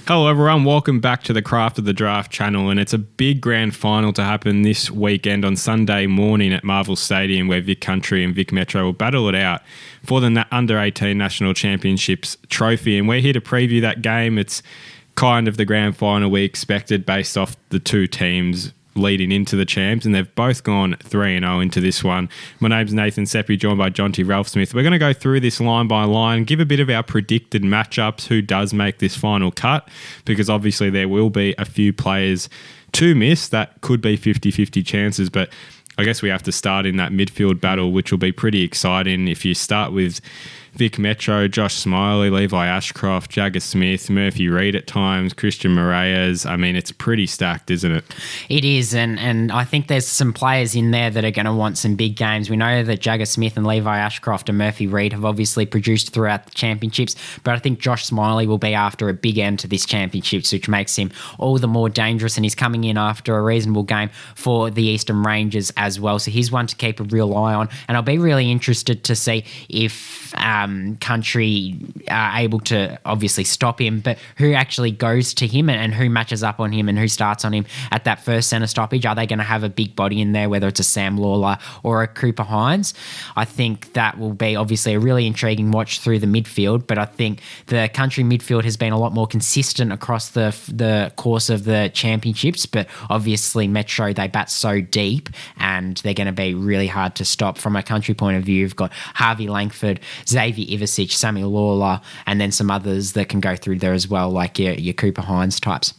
Hello everyone, welcome back to the Craft of the Draft channel, and it's a big grand final to happen this weekend on Sunday morning at Marvel Stadium, where Vic Country and Vic Metro will battle it out for the Under-18 National Championships trophy, and we're here to preview that game. It's kind of the grand final we expected based off the two teams leading into the champs, and they've both gone 3-0 into this one. My name's Nathan Seppi, joined by Jonty Ralph Smith. We're going to go through this line by line, give a bit of our predicted matchups, who does make this final cut, because obviously there will be a few players to miss that could be 50-50 chances, but I guess we have to start in that midfield battle, which will be pretty exciting. If you start with Vic Metro, Josh Smiley, Levi Ashcroft, Jagger Smith, Murphy Reid at times, Christian Moraes. I mean, it's pretty stacked, isn't it? It is, and I think there's some players in there that are going to want some big games. We know that Jagger Smith and Levi Ashcroft and Murphy Reid have obviously produced throughout the championships, but I think Josh Smiley will be after a big end to this championships, which makes him all the more dangerous, and he's coming in after a reasonable game for the Eastern Rangers as well. So he's one to keep a real eye on, and I'll be really interested to see if Country are able to obviously stop him, but who actually goes to him and who matches up on him and who starts on him at that first centre stoppage. Are they going to have a big body in there, whether it's a Sam Lawler or a Cooper Hines? I think that will be obviously a really intriguing watch through the midfield, but I think the Country midfield has been a lot more consistent across the course of the championships, but obviously Metro, they bat so deep and they're going to be really hard to stop. From a Country point of view, you've got Harvey Langford, Xavier Ivicic, Samuel Lawler, and then some others that can go through there as well, like your Cooper Hines types.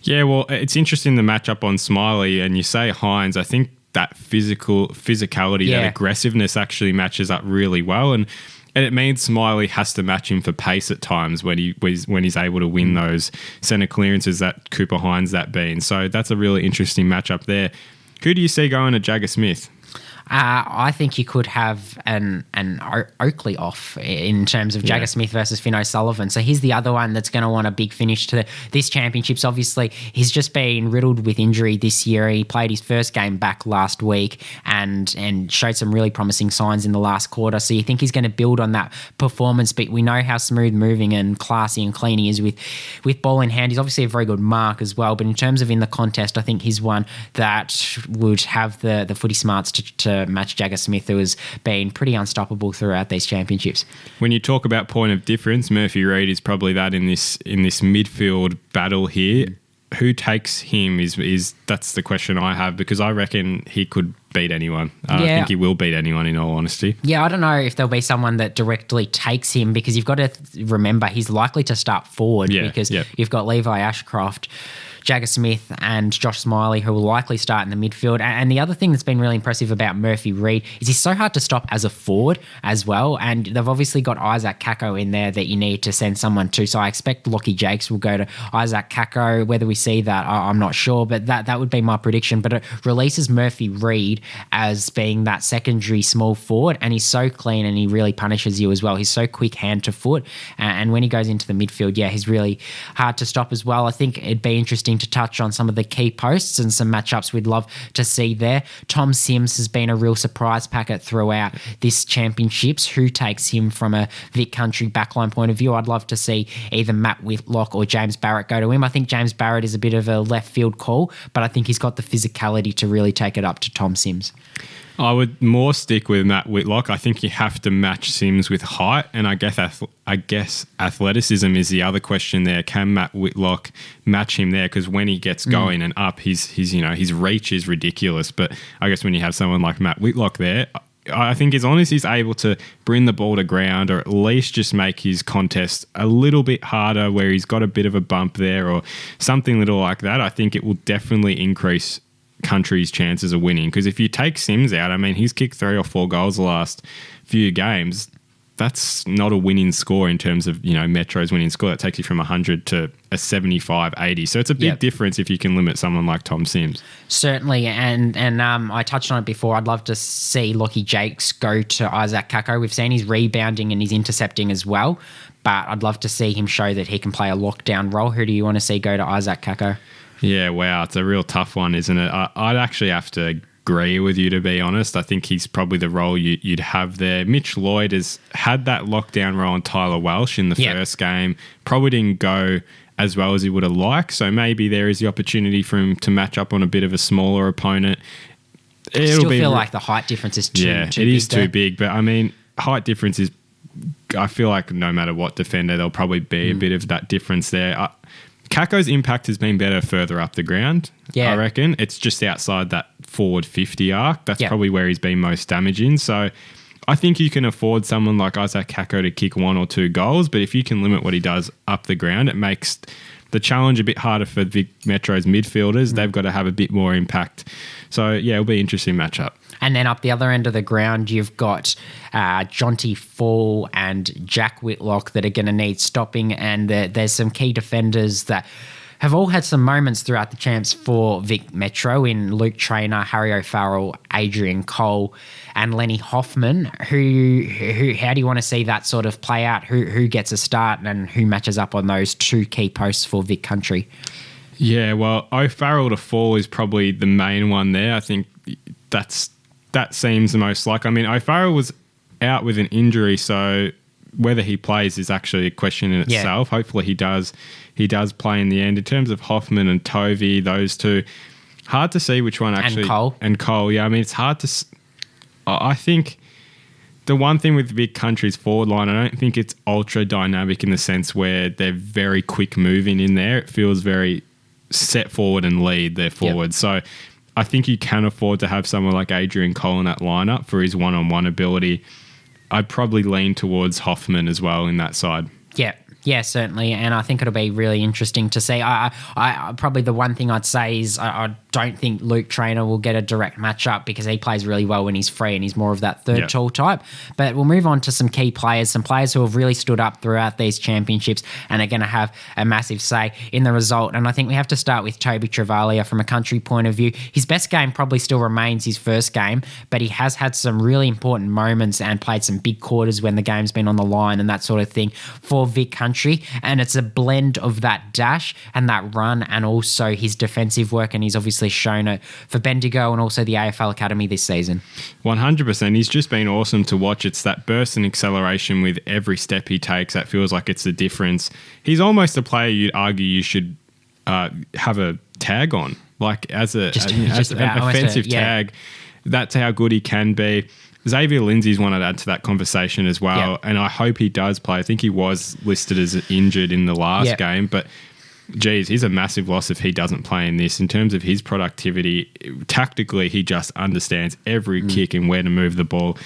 Yeah, well, it's interesting the matchup on Smiley, and you say Hines, I think that physicality, that aggressiveness actually matches up really well, and it means Smiley has to match him for pace at times when he's able to win those centre clearances that Cooper Hines that been. So that's a really interesting matchup there. Who do you see going to Jagger Smith? I think you could have an Oakley off in terms of Jagger Smith versus Finn O'Sullivan. So he's the other one that's going to want a big finish to this championships. Obviously, he's just been riddled with injury this year. He played his first game back last week and showed some really promising signs in the last quarter. So you think he's going to build on that performance, but we know how smooth moving and classy and clean he is with ball in hand. He's obviously a very good mark as well, but in terms of in the contest, I think he's one that would have the footy smarts to match Jagger Smith, who has been pretty unstoppable throughout these championships. When you talk about point of difference, Murphy Reid is probably that in this midfield battle here. Who takes him is that's the question I have, because I reckon he could beat anyone. I think he will beat anyone, in all honesty. Yeah, I don't know if there'll be someone that directly takes him, because you've got to remember he's likely to start forward because you've got Levi Ashcroft, Jagger Smith and Josh Smiley, who will likely start in the midfield. And the other thing that's been really impressive about Murphy Reid is he's so hard to stop as a forward as well. And they've obviously got Isaac Kako in there that you need to send someone to. So I expect Lockie Jakes will go to Isaac Kako. Whether we see that, I'm not sure, but that would be my prediction. But it releases Murphy Reid as being that secondary small forward, and he's so clean and he really punishes you as well. He's so quick hand to foot. And when he goes into the midfield, he's really hard to stop as well. I think it'd be interesting to touch on some of the key posts and some matchups we'd love to see there. Tom Sims has been a real surprise packet throughout this championships. Who takes him from a Vic Country backline point of view? I'd love to see either Matt Whitlock or James Barrett go to him. I think James Barrett is a bit of a left field call, but I think he's got the physicality to really take it up to Tom Sims. I would more stick with Matt Whitlock. I think you have to match Sims with height, and I guess athleticism is the other question there. Can Matt Whitlock match him there? Because when he gets going and up, his reach is ridiculous. But I guess when you have someone like Matt Whitlock there, I think as long as he's able to bring the ball to ground, or at least just make his contest a little bit harder where he's got a bit of a bump there or something little like that, I think it will definitely increase Country's chances of winning. Because if you take Sims out, I mean, he's kicked 3 or 4 goals the last few games. That's not a winning score in terms of, Metro's winning score. That takes you from 100 to a 75, 80. So it's a big difference if you can limit someone like Tom Sims. Certainly, and I touched on it before. I'd love to see Lockie Jakes go to Isaac Kako. We've seen his rebounding and his intercepting as well, but I'd love to see him show that he can play a lockdown role. Who do you want to see go to Isaac Kako? Yeah, wow, it's a real tough one, isn't it? I'd actually have to agree with you, to be honest. I think he's probably the role you'd have there. Mitch Lloyd has had that lockdown role on Tyler Welsh in the first game. Probably didn't go as well as he would have liked. So maybe there is the opportunity for him to match up on a bit of a smaller opponent. I still feel like the height difference is too big. It is too big. But I mean, height difference is, I feel like no matter what defender, there'll probably be a bit of that difference there. Kako's impact has been better further up the ground, I reckon. It's just outside that forward 50 arc. That's probably where he's been most damaging. So I think you can afford someone like Isaac Kako to kick 1 or 2 goals, but if you can limit what he does up the ground, it makes the challenge a bit harder for Vic Metro's midfielders. They've got to have a bit more impact. So, yeah, it'll be an interesting matchup. And then up the other end of the ground, you've got Jonty Fall and Jack Whitlock that are going to need stopping, and there's some key defenders that have all had some moments throughout the champs for Vic Metro in Luke Traynor, Harry O'Farrell, Adrian Cole and Lenny Hoffman. How do you want to see that sort of play out? Who gets a start and who matches up on those 2 key posts for Vic Country? Yeah, well, O'Farrell to Fall is probably the main one there. I think that seems the most like. I mean, O'Farrell was out with an injury, so whether he plays is actually a question in itself. Hopefully he does play in the end. In terms of Hoffman and Tovey, those two, hard to see which one actually. And Cole, yeah. I mean, it's hard to. I think the one thing with Vic Country's forward line, I don't think it's ultra dynamic in the sense where they're very quick moving in there. It feels very set forward and lead their forward. So I think you can afford to have someone like Adrian Cole in that lineup for his one-on-one ability. I'd probably lean towards Hoffman as well in that side. Yeah, certainly, and I think it'll be really interesting to see. I probably the one thing I'd say is I don't think Luke Traynor will get a direct matchup because he plays really well when he's free and he's more of that third tall type. But we'll move on to some key players, some players who have really stood up throughout these championships and are going to have a massive say in the result. And I think we have to start with Toby Travalia from a Country point of view. His best game probably still remains his first game, but he has had some really important moments and played some big quarters when the game's been on the line and that sort of thing for Vic Country. And it's a blend of that dash and that run and also his defensive work, and he's obviously shown it for Bendigo and also the AFL Academy this season. 100%. He's just been awesome to watch. It's that burst and acceleration with every step he takes that feels like it's the difference. He's almost a player you'd argue you should have a tag on, like as an offensive tag. That's how good he can be. Xavier Lindsay's one I'd add to that conversation as well, and I hope he does play. I think he was listed as injured in the last game, but geez, he's a massive loss if he doesn't play in this. In terms of his productivity, tactically, he just understands every kick and where to move the ball.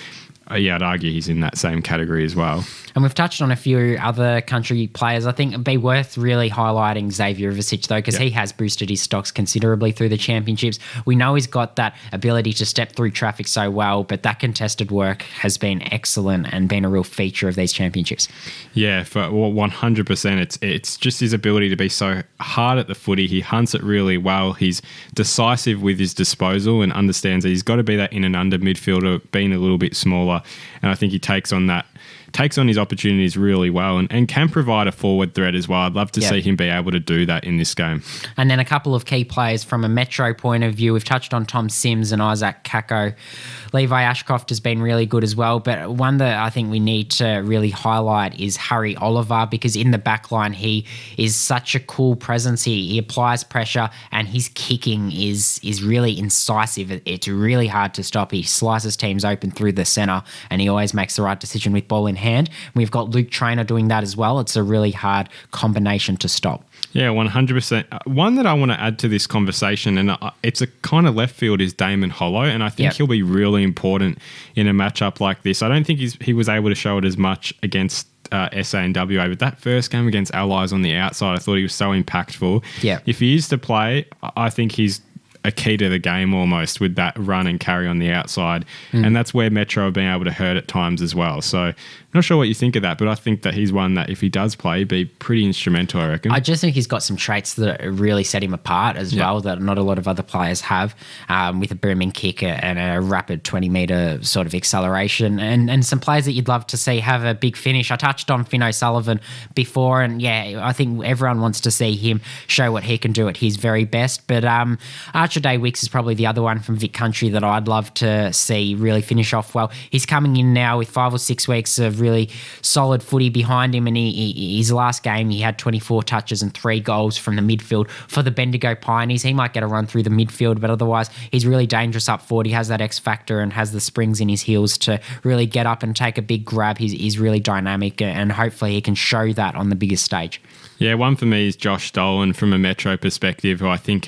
I'd argue he's in that same category as well. And we've touched on a few other Country players. I think it'd be worth really highlighting Xavier Ivicic, though, because he has boosted his stocks considerably through the championships. We know he's got that ability to step through traffic so well, but that contested work has been excellent and been a real feature of these championships. Yeah, for 100%. It's just his ability to be so hard at the footy. He hunts it really well. He's decisive with his disposal and understands that he's got to be that in and under midfielder, being a little bit smaller. And I think he takes on his opportunities really well and can provide a forward threat as well. I'd love to see him be able to do that in this game. And then a couple of key players from a Metro point of view. We've touched on Tom Sims and Isaac Kako. Levi Ashcroft has been really good as well, but one that I think we need to really highlight is Harry Oliver, because in the back line he is such a cool presence. He applies pressure and his kicking is really incisive. It's really hard to stop. He slices teams open through the centre and he always makes the right decision with ball in hand. We've got Luke Traynor doing that as well. It's a really hard combination to stop. Yeah, 100%. One that I want to add to this conversation, and it's a kind of left field, is Damon Hollow, and I think he'll be really important in a matchup like this. I don't think he was able to show it as much against SA and WA, but that first game against Allies on the outside, I thought he was so impactful. Yeah. If he is to play, I think he's a key to the game almost with that run and carry on the outside. And that's where Metro have been able to hurt at times as well. So I'm not sure what you think of that, but I think that he's one that if he does play, he'd be pretty instrumental, I reckon. I just think he's got some traits that really set him apart as well that not a lot of other players have, with a booming kick and a rapid 20-metre sort of acceleration and some players that you'd love to see have a big finish. I touched on Finn O'Sullivan before, and I think everyone wants to see him show what he can do at his very best, but Archer Day Wicks is probably the other one from Vic Country that I'd love to see really finish off well. He's coming in now with 5 or 6 weeks of of really solid footy behind him. And his last game, he had 24 touches and 3 goals from the midfield for the Bendigo Pioneers. He might get a run through the midfield, but otherwise he's really dangerous up forward. He has that X factor and has the springs in his heels to really get up and take a big grab. He's really dynamic, and hopefully he can show that on the biggest stage. Yeah, one for me is Josh Dolan from a Metro perspective, who I think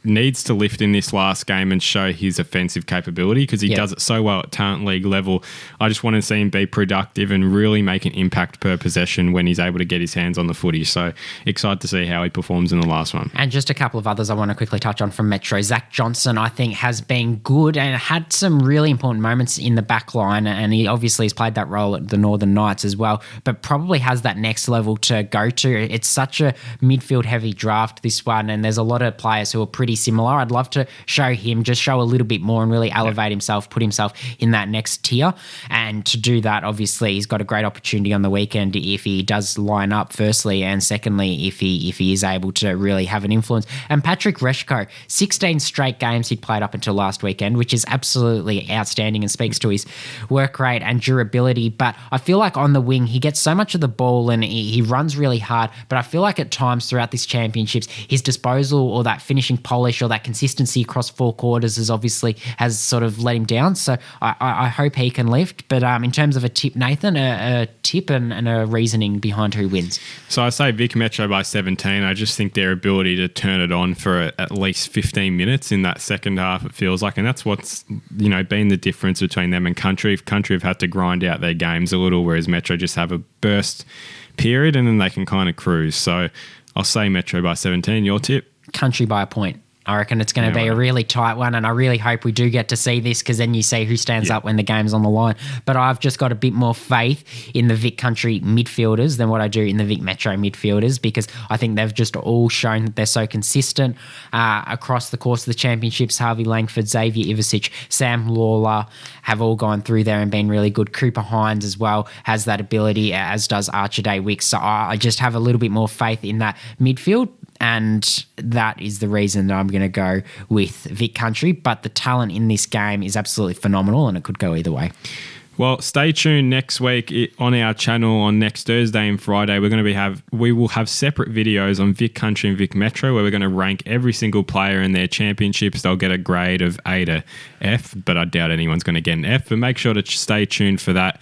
needs to lift in this last game and show his offensive capability, because he does it so well at talent league level. I just want to see him be productive and really make an impact per possession when he's able to get his hands on the footy. So excited to see how he performs in the last one. And just a couple of others I want to quickly touch on from Metro. Zach Johnson, I think, has been good and had some really important moments in the back line, and he obviously has played that role at the Northern Knights as well, but probably has that next level to go to. It's such a midfield heavy draft, this one, and there's a lot of players who are pretty similar. I'd love to show him, just show a little bit more and really elevate himself, put himself in that next tier. And to do that, obviously, he's got a great opportunity on the weekend if he does line up, firstly, and secondly, if he is able to really have an influence. And Patrick Reshko, 16 straight games he'd played up until last weekend, which is absolutely outstanding and speaks to his work rate and durability. But I feel like on the wing, he gets so much of the ball and he runs really hard, but I feel like at times throughout these championships, his disposal or that finishing polish or that consistency across 4 quarters has sort of let him down. So I hope he can lift. But in terms of a tip, Nathan, a tip and a reasoning behind who wins. So I say Vic Metro by 17. I just think their ability to turn it on for at least 15 minutes in that second half, it feels like, and that's what's been the difference between them and Country. Country have had to grind out their games a little, whereas Metro just have a burst period and then they can kind of cruise. So I'll say Metro by 17. Your tip? Country by a point. I reckon it's going to be a really tight one, and I really hope we do get to see this, because then you see who stands up when the game's on the line. But I've just got a bit more faith in the Vic Country midfielders than what I do in the Vic Metro midfielders, because I think they've just all shown that they're so consistent across the course of the championships. Harvey Langford, Xavier Ivasic, Sam Lawler have all gone through there and been really good. Cooper Hines as well has that ability, as does Archer Day Wicks. So I just have a little bit more faith in that midfield. And that is the reason that I'm going to go with Vic Country. But the talent in this game is absolutely phenomenal, and it could go either way. Well, stay tuned next week on our channel on next Thursday and Friday. We will have separate videos on Vic Country and Vic Metro, where we're going to rank every single player in their championships. They'll get a grade of A to F, but I doubt anyone's going to get an F. But make sure to stay tuned for that.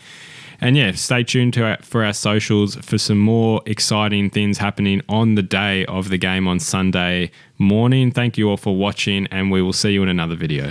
And yeah, stay tuned for our socials for some more exciting things happening on the day of the game on Sunday morning. Thank you all for watching, and we will see you in another video.